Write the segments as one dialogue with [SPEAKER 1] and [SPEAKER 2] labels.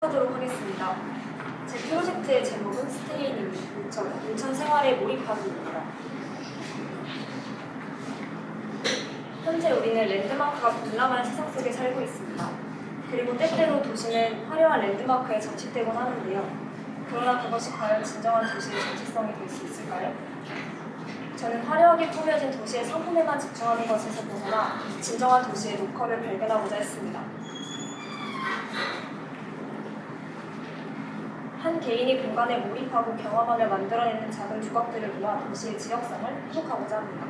[SPEAKER 1] 하도록 하겠습니다. 제 프로젝트의 제목은 스테이인 인천 생활에 몰입하기입니다. 현재 우리는 랜드마크가 분람한 세상 속에 살고 있습니다. 그리고 때때로 도시는 화려한 랜드마크에 장식되곤 하는데요. 그러나 그것이 과연 진정한 도시의 정체성이 될 수 있을까요? 저는 화려하게 꾸며진 도시의 상품에만 집중하는 것에서 벗어나 진정한 도시의 로컬을 발견하고자 했습니다. 한 개인이 공간에 몰입하고 경험함을 만들어내는 작은 조각들을 모아 도시의 지역성을 회복하고자 합니다.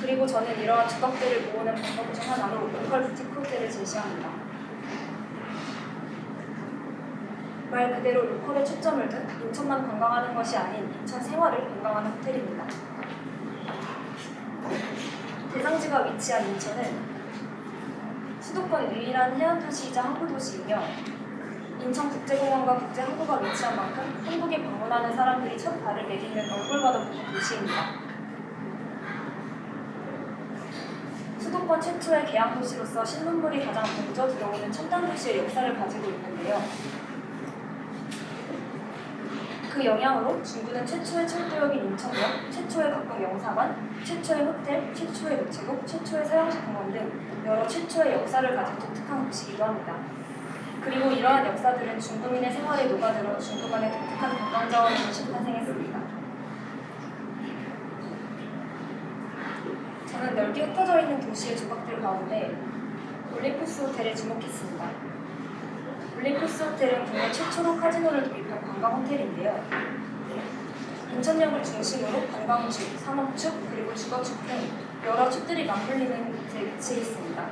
[SPEAKER 1] 그리고 저는 이러한 조각들을 모으는 방법 중 하나로 로컬 부티크 호텔을 제시합니다. 말 그대로 로컬에 초점을 둔 인천만 관광하는 것이 아닌 인천 생활을 관광하는 호텔입니다. 대상지가 위치한 인천은 수도권 유일한 해안도시이자 항구도시이며 인천국제공원과 국제항구가 위치한 만큼 한국에 방문하는 사람들이 첫 발을 내딛는 얼굴과도 같은 도시입니다. 수도권 최초의 계양도시로서 신문물이 가장 먼저 들어오는 첨단 도시의 역사를 가지고 있는데요. 그 영향으로 중구는 최초의 철도역인 인천역, 최초의 각종 영사관, 최초의 호텔, 최초의 우체국, 최초의 서양식 공원 등 여러 최초의 역사를 가진 독특한 도시이기도 합니다. 그리고 이러한 역사들은 중구민의 생활에 녹아들어 중구만의 독특한 관광자원으로 탄생했습니다. 저는 넓게 흩어져 있는 도시의 조각들 가운데 올림푸스 호텔에 주목했습니다. 올림푸스 호텔은 국내 최초로 카지노를 도입한 관광 호텔인데요. 인천역을 중심으로 관광축, 산업축, 그리고 주거축 등 여러 축들이 맞물리는 곳에 위치해 있습니다.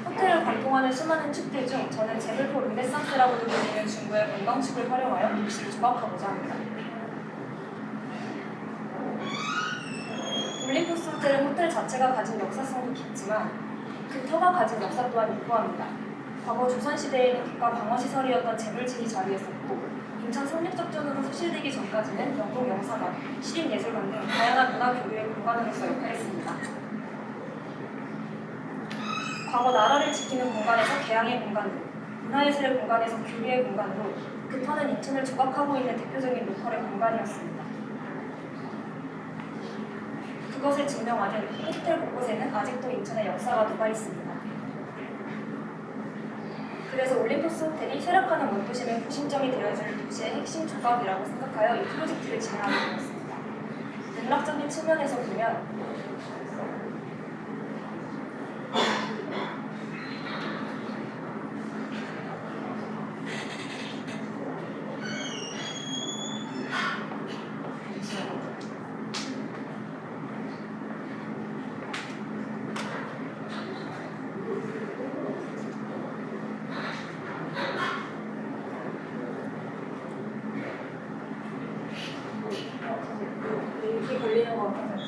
[SPEAKER 1] 호텔을 관통하는 수많은 축들 중 저는 제물포 르네상스라고도 불리는 중구의 관광축을 활용하여 도시를 조각하고자 합니다. 올림푸스 호텔은 호텔 자체가 가진 역사성도 깊지만 그 터가 가진 역사 또한 유구합니다. 과거 조선시대에는 국가 방어시설이었던 재물진이 자리했었고 인천 상륙작전으로 소실되기 전까지는 영국 영사관, 시립예술관 등 다양한 문화 교류의 공간으로서 역할했습니다. 과거 나라를 지키는 공간에서 개항의 공간으로, 문화예술의 공간에서 교류의 공간으로 그 터는 인천을 조각하고 있는 대표적인 로컬의 공간이었습니다. 그것을 증명하는 호텔 곳곳에는 아직도 인천의 역사가 녹아있습니다. 그래서 올림푸스 호텔이 쇠락하는 원도심의 구심점이 되어줄 도시의 핵심 조각이라고 생각하여 이 프로젝트를 진행하게 되었습니다. 맥락적인 측면에서 보면 이렇게 걸리는 것 같아요.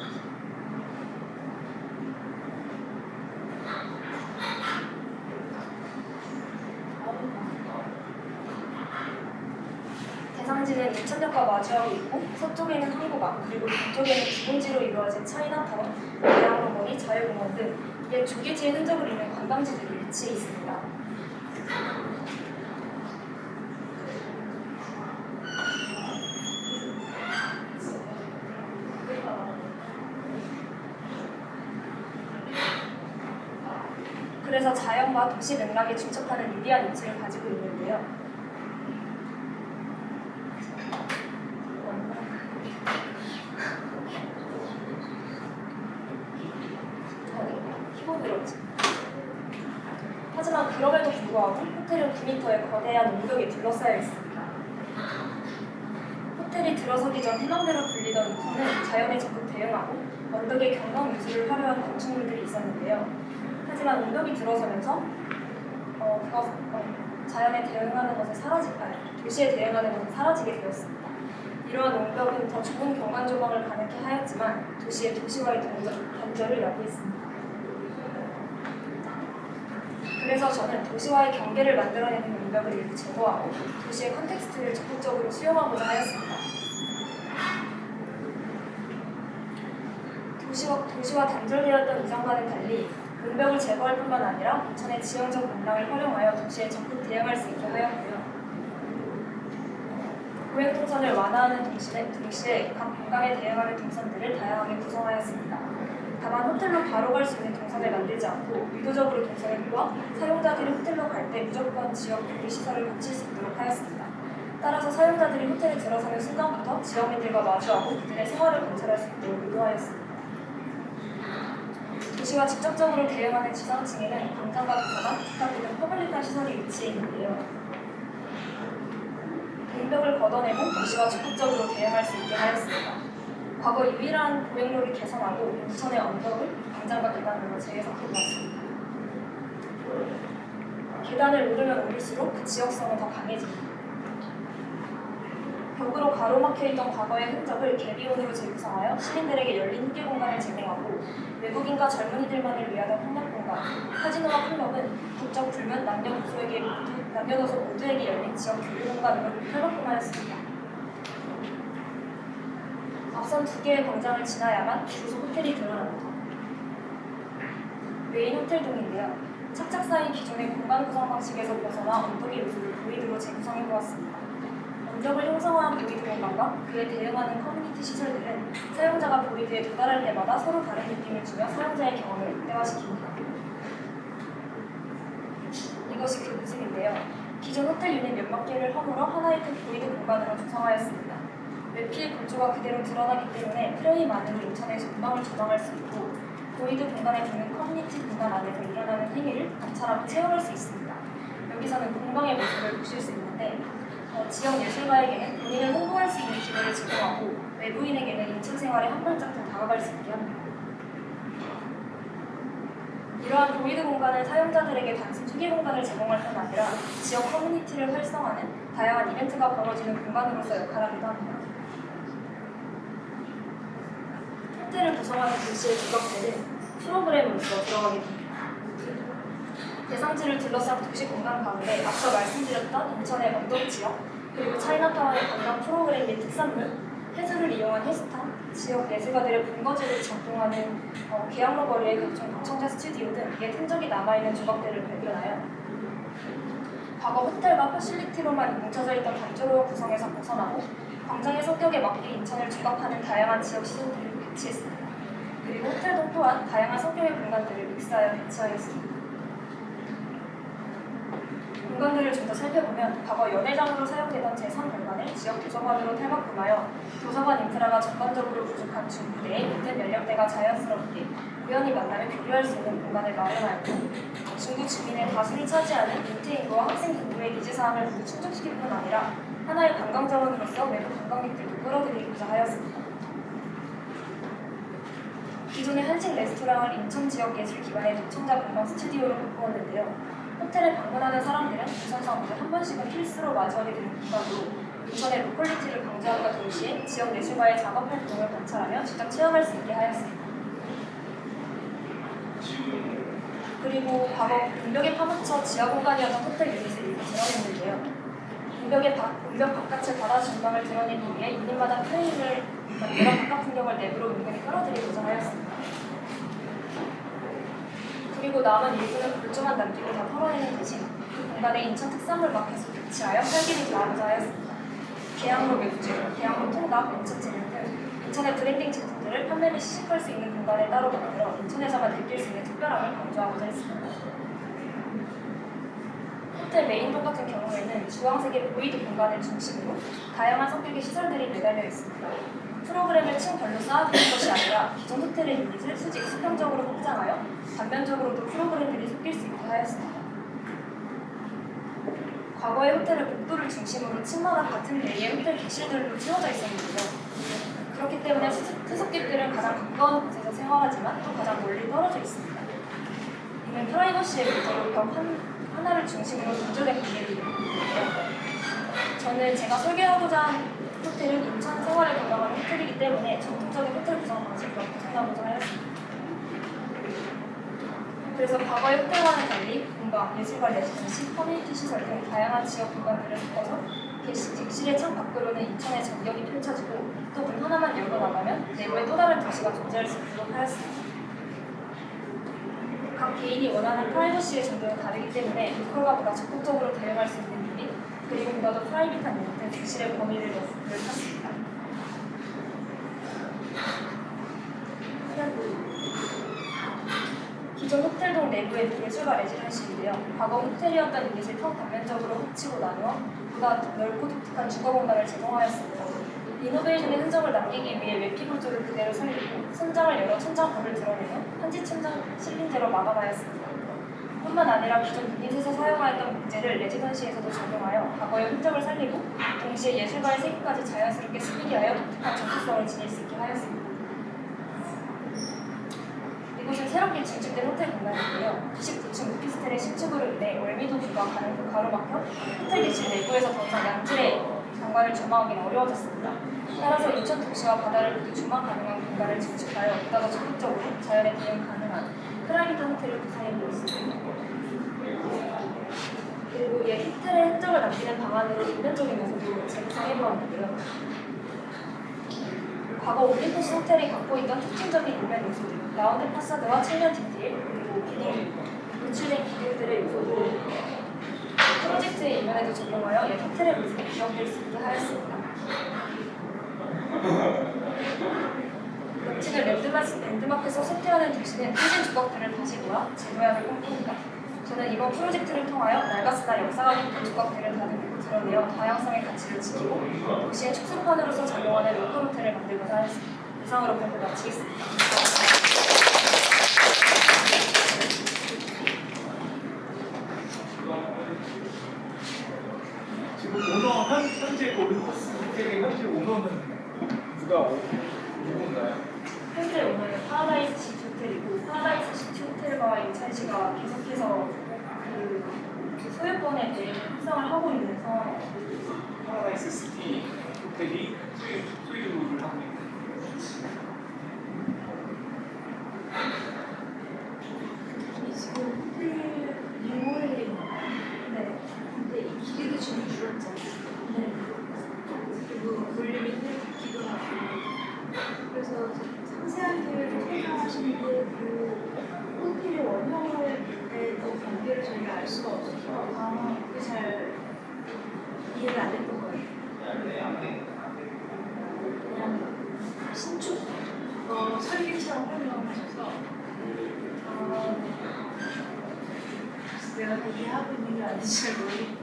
[SPEAKER 1] 대상지는 인천역과 마주하고 있고 서쪽에는 항구가, 그리고 동쪽에는 기본지로 이루어진 차이나타운, 대학로머리, 자유공원 등 옛 조개지의 흔적을 잇는 관광지들이 위치해 있습니다. 그래서 자연과 도시 맥락에 중첩하는 유리한 위치를 가지고 있는데요. 하지만 그럼에도 불구하고 호텔은 9m의 거대한 옹벽에 둘러싸여 있습니다. 호텔이 들어서기 전 희망대로 불리던 이 터는 자연에 적극 대응하고 언덕에 경관 유수를 활용한 건축물들이 있었는데요. 하지만 옹벽이 들어서면서 자연에 대응하는 것에 도시에 대응하는 것에 사라지게 되었습니다. 이러한 옹벽은 더 좋은 경관 조망을 가능케 하였지만 도시와의 단절을 야기했습니다. 그래서 저는 도시와의 경계를 만들어내는 옹벽을 일부 제거하고 도시의 컨텍스트를 적극적으로 수용하고자 하였습니다. 도시와 단절되었던 이전과는 달리 문벽을 제거할 뿐만 아니라 인천의 지형적 문랑을 활용하여 도시에 적극 대응할 수 있게 하였고요. 고행동선을 완화하는 동시에 각 공간에 대응하는 동선들을 다양하게 구성하였습니다. 다만 호텔로 바로 갈 수 있는 동선을 만들지 않고 의도적으로 동선을 꼬아 사용자들이 호텔로 갈 때 무조건 지역 교류시설을 거칠 수 있도록 하였습니다. 따라서 사용자들이 호텔에 들어서는 순간부터 지역민들과 마주하고 그들의 생활을 관찰할 수 있도록 의도하였습니다. 도시가 직접적으로 대응하는 지상층에는 광장과 도서관, 기타 등 퍼블릭한 시설이 위치해 있는데요. 문벽을 걷어내고 도시가 적극적으로 대응할 수 있게 하였습니다. 과거 유일한 고행로를 개선하고 인천의 언덕을 광장과 계단으로 재해석해보았습니다. 계단을 오르면 오를수록 그 지역성은 더 강해집니다. 벽으로 가로막혀있던 과거의 흔적을 개비온으로 재구성하여 시민들에게 열린 휴게 공간을 제공하고 외국인과 젊은이들만을 위한 폭력 공간, 카지노와 클럽은 국적 불문 남녀노소 모두에게 열린 지역 교류 공간으로 탈바꿈하였습니다. 앞선 두 개의 광장을 지나야만 주소 호텔이 드러납니다. 메인 호텔 동인데요. 착착 쌓인 기존의 공간 구성 방식에서 벗어나 언덕의 요소를 보이드로 재구성해보았습니다. 언덕을 형성한 보이드 공간과 그에 대응하는 커뮤니티 시설들은 사용자가 보이드에 도달할 때마다 서로 다른 느낌을 주며 사용자의 경험을 극대화시킵니다. 이것이 그 모습인데요. 기존 호텔 유닛 몇몇 개를 허물어 하나의 큰 보이드 공간으로 조성하였습니다. 외피의 구조가 그대로 드러나기 때문에 프레임만으로 인천의 전망을 조정할 수 있고 보이드 공간에 두는 커뮤니티 공간 안에서 일어나는 행위를 관찰하고 체험할 수 있습니다. 여기서는 공방의 모습을 보실 수 있는데 지역 예술가에게는 본인을 홍보할 수 있는 기회를 제공하고 외부인에게는 인천 생활에 한 발짝 더 다가갈 수 있게 합니다. 이러한 보이드 공간은 사용자들에게 단순 휴게 공간을 제공할 뿐 아니라 지역 커뮤니티를 활성화하는 다양한 이벤트가 벌어지는 공간으로서 역할하기도 합니다. 호텔을 구성하는 도시의 주역들은 프로그램으로서 들어가게 됩니다. 대상지를 둘러싼 도시 공간 가운데 앞서 말씀드렸던 인천의 언덕 지역, 그리고 차이나타운의 관광 프로그램 및 특산물, 해수를 이용한 해수탕, 지역 예술가들의 본거지를 작동하는 계양로 거리의 각종 방청자 스튜디오 등 옛 흔적이 남아있는 조각들을 발견하여 과거 호텔과 퍼실리티로만 뭉쳐져 있던 단조로운 구성에서 벗어나고 광장의 성격에 맞게 인천을 조각하는 다양한 지역 시설들을 배치했습니다. 그리고 호텔동 또한 다양한 성격의 공간들을 믹스하여 배치하였습니다. 공간들을 좀 더 살펴보면 과거 연회장으로 사용되던 제3별관을 지역 도서관으로 탈바꿈하여 도서관 인프라가 전반적으로 부족한 중부대에 모든 연령대가 자연스럽게 우연히 만나며 교류할 수 있는 공간을 마련하였고 중구 주민의 다수를 차지하는 인테인과 학생 등부의 니즈사항을 모두 충족시킬 뿐 아니라 하나의 관광자원으로서 외부 관광객들도 끌어들이고자 하였습니다. 기존의 한식 레스토랑을 인천 지역 예술 기반의 도청자 관광 스튜디오로 바꾸었는데요. 호텔에 방문하는 사람들은 우선상으로 한 번씩은 필수로 마주하게 되는 공간으로 인천의 로컬리티를 강조함과 동시에 지역 예술가의 작업 활동을 관찰하며 직접 체험할 수 있게 하였습니다. 그리고 과거 문벽에 파묻혀 지하 공간이었던 호텔 유닛을 일부 드러냈는데요. 문벽 바깥의 바다 전망을 드러내기 위해 유닛마다 프레임을 만들어 바깥 풍경을 내부로 은근히 끌어들이고자 하였습니다. 그리고 남은 일부는 불조만 남기고 다 털어내는 대신 그 공간에 인천 특산물 마켓을 배치하여 활기를 더하고자 하였습니다. 계양로 맥주, 계양로 통닭, 멘츠찌개 등 인천의 브랜딩 제품들을 판매 및 시식할 수 있는 공간을 따로 만들어 인천에서만 느낄 수 있는 특별함을 강조하고자 했습니다. 호텔 메인동 같은 경우에는 주황색의 보이드 공간을 중심으로 다양한 성격의 시설들이 매달려 있습니다. 프로그램을 층별로 쌓아두는 것이 아니라 기존 호텔의 유닛을 수직 수평적으로 확장하여 단면적으로도 프로그램들이 섞일 수 있게 하였습니다. 과거의 호텔은 복도를 중심으로 층마다 같은 대리의 호텔 객실들로 채워져 있었는데요. 그렇기 때문에 투숙객들은 가장 가까운 곳에서 생활하지만 또 가장 멀리 떨어져 있습니다. 이는 프라이버시의 문제로 벽 하나를 중심으로 구조된 관계를 이루는데요. 저는 제가 설계하고자 한 호텔은 인천 생활을 담당하는 호텔이기 때문에 전통적인 호텔 구성 방식으로 구성하고자 하였습니다. 그래서 과거의 호텔과는 달리 공방, 예술가 레지던시, 커뮤니티 시설 등 다양한 지역 공간들을 섞어서 객실의 창 밖으로는 인천의 전경이 펼쳐지고 또 문 하나만 열고 나가면 내부에 또 다른 도시가 존재할 수 있도록 하였습니다. 각 각 개인이 원하는 프라이버시의 정도는 다르기 때문에 로컬과 보다 적극적으로 대응할 수 있는 유닛, 그리고 보다 더 프라이빗한 유닛은 객실의 범위를 넓혔습니다. 기존 호텔동 내부의 예술가 레지던시인데요. 과거 호텔이었던 유닛을 평단면적으로 흡치고 나누어 보다 넓고 독특한 주거 공간을 제공하였습니다. 리노베이션의 흔적을 남기기 위해 외피 구조를 그대로 살리고 천장을 열어 천장벽을 드러내며 한지 천장 실린제로 마감하였습니다. 뿐만 아니라 기존 유닛에서 사용하였던 목재를 레지던시에서도 적용하여 과거의 흔적을 살리고 동시에 예술가의 세계까지 자연스럽게 스미게 하여 독특한 정체성을 지닐 수 있게 하였습니다. 이곳은 새롭게 증축된 호텔 공간인데요. 29층 오피스텔의 신축으로 인해 월미도주가 가로막혀 호텔 객실 내부에서 더 이상 양질의 경관을 조망하기는 어려워졌습니다. 따라서 인천 도시와 바다를 모두 조망 가능한 공간을 증축하여 보다 더 적극적으로 자연에 대응 가능한 프라이빗한 호텔을 구상해보고 있습니다. 그리고 옛 호텔의 흔적을 남기는 방안으로 인면적인 요소도 재구성해보았는데요. 과거 올림포스 호텔이 갖고 있던 특징적인 인면 요소들, 라운드 파사드와 측면 디테일, 그리고 기둥, 노출된 기둥들의 요소도 프로젝트의 인면에도 적용하여 옛 호텔의 모습이 기억될 수 있게 하였습니다. 역진을 랜드마크에서 선택하는 도시는 현진 조각들을 다시 모아 재모양을 꿈꿉니다. 저는 이번 프로젝트를 통하여 낡았으나 역사가 깊은 조각들을 다듬고 드러내어 다양성의 가치를 지키고 도시의 축소판으로서 작용하는 로컬 호텔을 만들고자 하였습니다. 이상으로 발표 마치겠습니다.
[SPEAKER 2] 지금 오너 현재 올림포스 호텔의 현재 오너는 누군가요?
[SPEAKER 1] 현재 오늘은 파라다이스 시티 호텔이고 파라다이스 시티 호텔과 인천시가 계속해서 그 소유권에 대해 협상을 하고 있는 상황입니다.
[SPEAKER 2] 파라다이스 시티 호텔이 소유를 하고 있는.
[SPEAKER 3] 지금 호텔 리모델링
[SPEAKER 1] 네.
[SPEAKER 3] 근데 이 기계도 좀 줄었잖아요.
[SPEAKER 1] 네.
[SPEAKER 3] 그리고 볼륨이 기도 나고 그래서 상세한 계획을 생각하시는데 그 호텔의 원형에 대한 관계를 저희가 알 수가 없어서 그게 잘 이해가 안 됐던 거예요. 그냥 신축 설계처럼 설명하셔서 내가 이해하고 있는 게 아닌지 잘 모르겠는데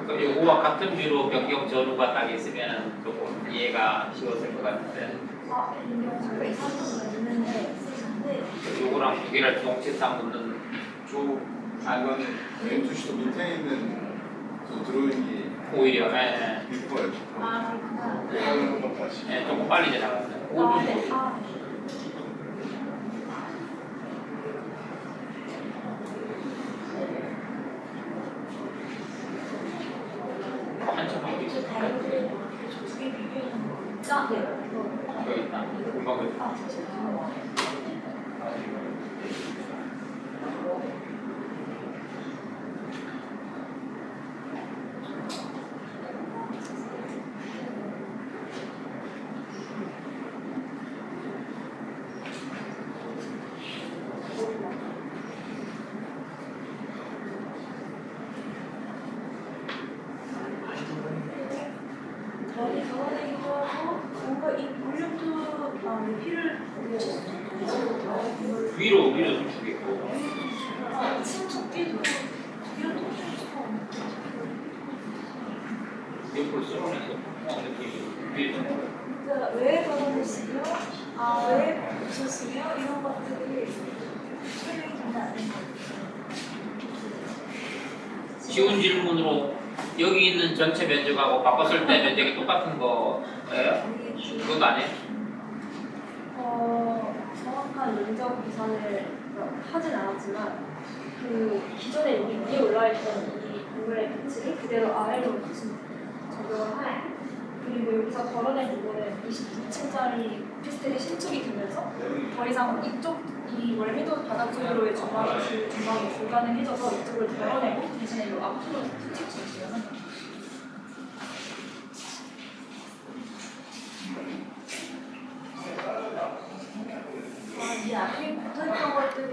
[SPEAKER 4] 그 요거와 같은 뷰로 변경 전후가 딱 있으면 조금 이해가 쉬웠을 것 같은데
[SPEAKER 1] 인용 이상은 있는데
[SPEAKER 4] 요거랑 두 개를 동체상 놓는
[SPEAKER 5] 이건 주시도 밑에 있는 그 드로잉이
[SPEAKER 4] 오히려
[SPEAKER 5] 이거예요.
[SPEAKER 3] 아 그렇구나.
[SPEAKER 5] 이거는 한번 다시.
[SPEAKER 4] 조금 빨리 지나갔어요.
[SPEAKER 1] 네.
[SPEAKER 4] 5분 한참 하고 있어.
[SPEAKER 3] 두개 비교해놓은 거.
[SPEAKER 1] 네.
[SPEAKER 4] 여기 있다. 금방 여기 있다.
[SPEAKER 3] 많이 덜어내기도 하고 뭔가 이 볼륨도 피를
[SPEAKER 4] 위로 좀 주겠고.
[SPEAKER 3] 층 두께도 두께가 통증일 수가 없는
[SPEAKER 4] 옆으로 쓸어내서 느낌이 위에 좀.
[SPEAKER 3] 그러니까 왜 덜어냈으며 왜 붙였으며 이런 것들이 설명이 전혀 안 된 거예요.
[SPEAKER 4] 쉬운 질문으로 여기 있는 전체 면적하고 바꿨을 때 면적이 똑같은 거예요? 그건 아니에요?
[SPEAKER 1] 정확한 면적 계산을 하진 않았지만 그 기존에 여기 위에 올라있던 이 건물의 배치를 그대로 아래로 적용을 하고 그리고 여기서 덜어낸 부분은 29층짜리 오피스텔이 신축이 되면서 더 이상 이쪽 이 월미도 바닥 쪽으로의 전망이 불가능해져서 이쪽을 덜어내고 대신에 이 앞으로 수직 전시를 한 거예요.
[SPEAKER 3] 이 앞에 붙어있던 것들은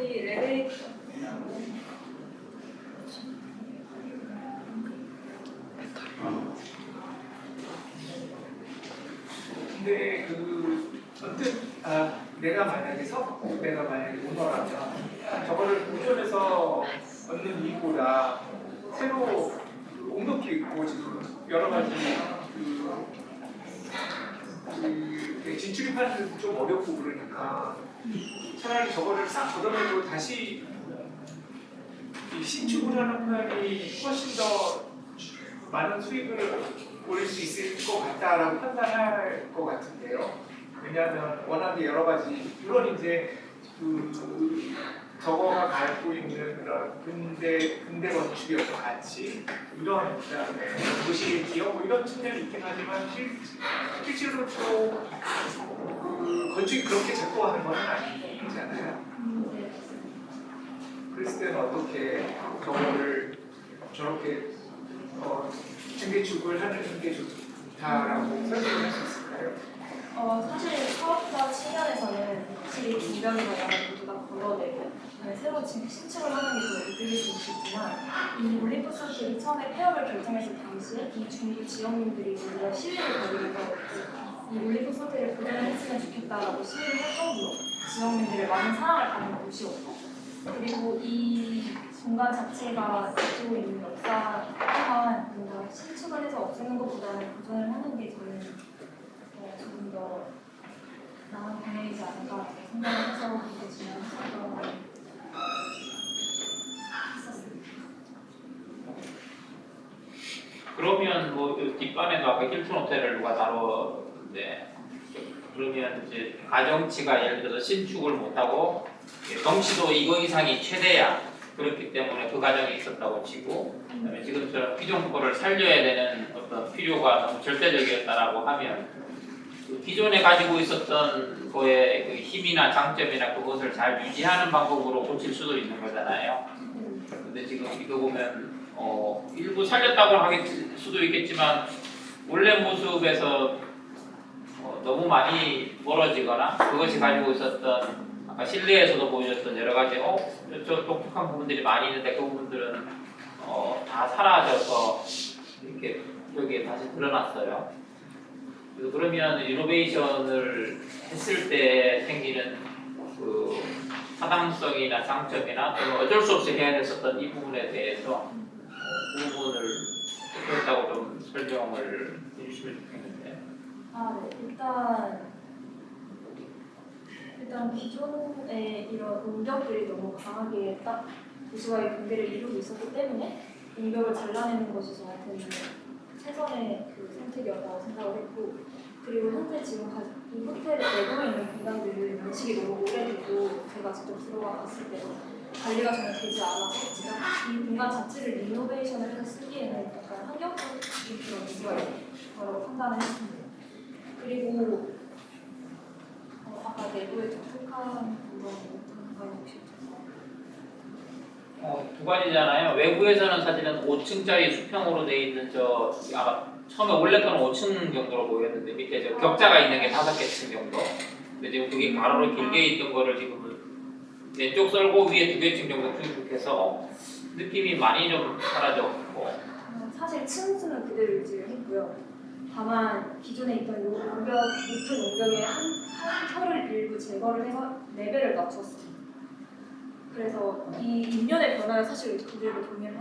[SPEAKER 2] 근데 그 언뜻 내가 만약에 오너라면 저거를 기존에서 얻는 이익보다 새로 옥놓기 있고 지금 여러 가지 진출입하는 좀 어렵고 그러니까 차라리 저거를 싹 걷어내고 다시 이 신축을 하는 편이 훨씬 더 많은 수익을 올릴 수 있을 것 같다라고 판단할 것 같은데요. 왜냐하면 워낙에 여러 가지 물론 이제 저거가 갖고 있는 그런 근대 건축의 어떤 가치 이런 그다음에 도시의 기업 뭐 이런 측면이 있긴 하지만 실제로 또 건축이 그렇게 작동하는 건 아니잖아요. 그랬을 때는 어떻게 저거를 저렇게 증개축을 하는 게 좋다라고 설명할 수 있을까요?
[SPEAKER 1] 사실 사업자 측면에서는 확실히 중견이나 모두 다 걸어내고 새로 신축을 하는 게 더 이득일 수 있겠지만 이 올림푸스들이 처음에 폐업을 결정했을 당시에 이 중부 지역민들이 오히려 시위를 벌이면서 이 올림푸스 호텔을 보존했으면 좋겠다라고 시위를 할 정도로 지역민들의 많은 사랑을 받는 곳이었고 그리고 이 공간 자체가 가지고 있는 역사 또한 뭔가 신축을 해서 없애는 것보다는 보존을 하는 게 저는 조금 더 나은 방향이지 않을까 생각을 해서 그렇게 진행했었습니다.
[SPEAKER 4] 그러면 뭐 뒷반에도 아까 힐튼 호텔을 누가 다뤘는데 그러면 이제 가정치가 예를 들어서 신축을 못하고 덩치도 이거 이상이 최대야 그렇기 때문에 그 가정이 있었다고 치고 그다음에 지금처럼 기존 거를 살려야 되는 어떤 필요가 너무 절대적이었다라고 하면 그 기존에 가지고 있었던 거의 그 힘이나 장점이나 그것을 잘 유지하는 방법으로 고칠 수도 있는 거잖아요. 근데 지금 이거 보면 일부 살렸다고 할 수도 있겠지만 원래 모습에서 너무 많이 멀어지거나 그것이 가지고 있었던 아까 실내에서도 보여줬던 여러 가지 저 독특한 부분들이 많이 있는데 그 부분들은 다 사라져서 이렇게 여기에 다시 드러났어요. 그래서 그러면 리노베이션을 했을 때 생기는 그 타당성이나 장점이나 어쩔 수 없이 해야 됐었던 이 부분에 대해서 그 부분을 어떻다고 좀 설명을 해주시면 좋겠는데.
[SPEAKER 1] 네. 일단 기존의 이런 응격들이 너무 강하게 딱 도시와의 경계를 이루고 있었기 때문에 응격을 잘라내는 것이 저한테는 최선의 그 선택이었다고 생각을 했고 그리고 현재 지금 이 호텔 내부에 있는 공간들은 연식이 너무 오래되고 제가 직접 들어가 봤을 때 관리가 전혀 되지 않아서 제가 이 공간 자체를 리노베이션을 해서 쓰기에는 약간 환경적인 그런 문제가 있는 거라고 판단을 했습니다. 그리고 아까 내부에 독특한 부분이 어떤 거 혹시
[SPEAKER 4] 두 가지잖아요. 외부에서는 사실은 5층짜리 수평으로 돼 있는 아마 처음에 원래 거는 5층 정도로 보였는데 밑에 격자가 있는 게 5개 층 정도. 근데 지금 그게 가로로 길게 있던 거를 지금은 왼쪽 썰고 위에 2개 층 정도 쭉쭉해서 느낌이 많이 좀 사라졌고.
[SPEAKER 1] 사실 층수는 그대로 유지를 했고요. 다만 기존에 있던 요 높은 용벽의 한 털을 일부 제거를 해서 레벨을 낮췄어요. 그래서 이 인면의 변화를 사실 그대로 동일한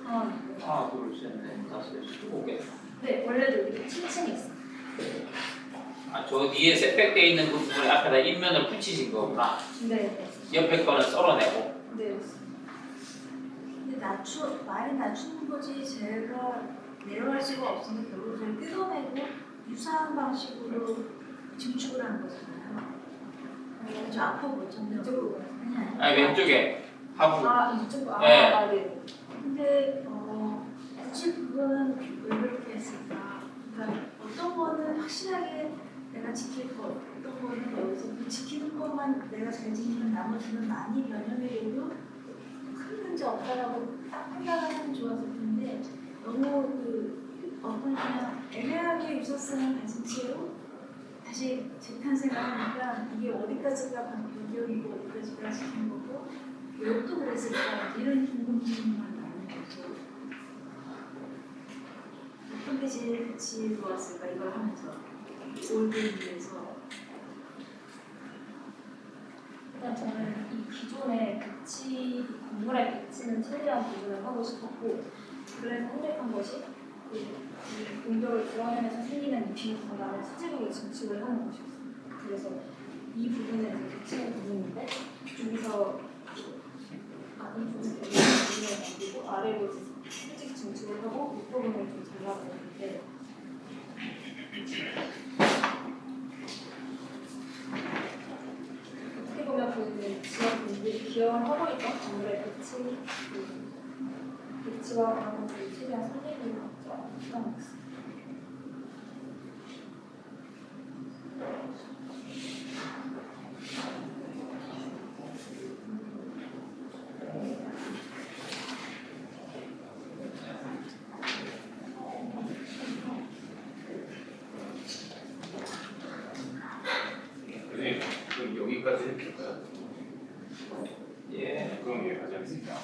[SPEAKER 1] 상황이고요.
[SPEAKER 4] 하나, 둘, 셋, 넷, 다섯, 여섯, 5개.
[SPEAKER 1] 네, 원래도 이렇게 층층이 있어요.
[SPEAKER 4] 저 뒤에 셋백돼 있는 그 부분에 앞에다 인면을 붙이신 거구나.
[SPEAKER 1] 네.
[SPEAKER 4] 옆에 거는 썰어내고.
[SPEAKER 1] 네.
[SPEAKER 3] 근데 많이 낮추는 거지 제가 내려갈 수가 없으니까 결국 저희 뜯어내고 유사한 방식으로 증축을 하는 거잖아요. 저 앞으로 전면적으로
[SPEAKER 4] 아니 왼쪽에 하부.
[SPEAKER 1] 이쪽
[SPEAKER 4] 네.
[SPEAKER 1] 네.
[SPEAKER 3] 근데 굳이 그거는 왜 그렇게 했을까? 그러니까 어떤 거는 확실하게 내가 지킬 것, 어떤 거는 여기서 지키는 것만 내가 잘 지키면 나머지는 많이 변형해도 큰 문제 없다라고 딱 판단하면 좋았을 텐데 너무 그냥 애매하게 유서쓰는 가진채로 다시 재탄생하니까 이게 어디까지가 변경이고 어디까지가 지킨 거고 왜 또 그랬을까 이런 궁금증만 나는 거죠. 어떤 게 제일 같이 좋았을까 이걸 하면서 올리기 위해서
[SPEAKER 1] 일단 저는 이 기존의 배치, 건물의 배치는 최대한 보존을 하고 싶었고 그래서 선택한 것이 이 공격을 드러내면서 생기는 이 빈 공간을 수직으로 증축을 하는 것이었어요. 그래서 이 부분은 이제 배치는 부분인데 여기서 이 부분을 남기고 아래로 수직 증축을 하고 윗부분을 좀 잘라버렸는데 어떻게 보면 그 지역분들이 기여를 하고 있던 건물의 배치와 그런 것들을 최대한 살리기로 시도하겠습니다.
[SPEAKER 6] 그럼 여기까지 해볼까요?
[SPEAKER 4] 예.
[SPEAKER 6] 그럼 여기까지 하겠습니다.